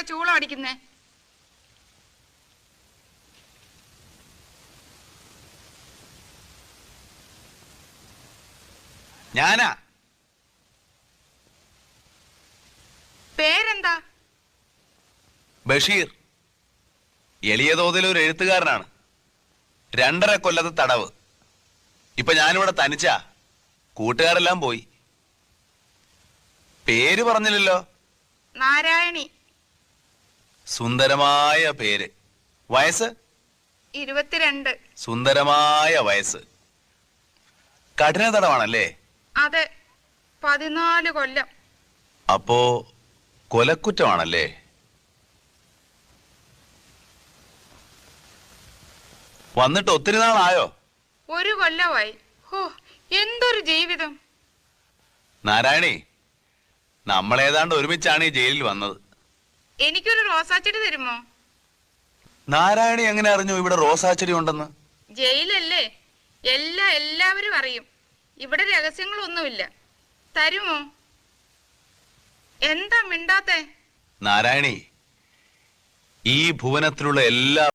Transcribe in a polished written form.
ചൂളം അടിക്കുന്നേ? ഞാനാ. പേരെന്താ? ബഷീർ. എളിയ തോതിൽ ഒരു എഴുത്തുകാരനാണ്. 2.5 കൊല്ലത്തെ തടവ്. ഇപ്പൊ ഞാനിവിടെ തനിച്ചാ. കൂട്ടുകാരെല്ലാം പോയി. പേര് പറഞ്ഞില്ലല്ലോ. നാരായണി. സുന്ദരമായ പേര്. വയസ്സ്? 22. സുന്ദരമായ വയസ്സ്. കഠിന തടവാണല്ലേ? അതെ, 14 കൊല്ലം. അപ്പോ കൊലക്കുറ്റമാണല്ലേ? വന്നിട്ട് ഒത്തിരി നാളായോ? 1 കൊല്ലമായി. ഹോ, എന്തൊരു ജീവിതം. നാരായണി, നമ്മളേതാണ്ട് ഒരുമിച്ചാണ് ഈ ജയിലിൽ വന്നത്. എനിക്കൊരു റോസാച്ചെടി തരുമോ? നാരായണി എങ്ങനെ അറിഞ്ഞു ഇവിടെ റോസാച്ചെടി ഉണ്ടെന്ന്? ജയിലല്ലേ, എല്ലാവരും അറിയും. ഇവിടെ രഹസ്യങ്ങളൊന്നുമില്ല. തരുമോ? എന്താ മിണ്ടാത്തെ? നാരായണി, ഈ ഭുവനത്തിലുള്ള എല്ലാ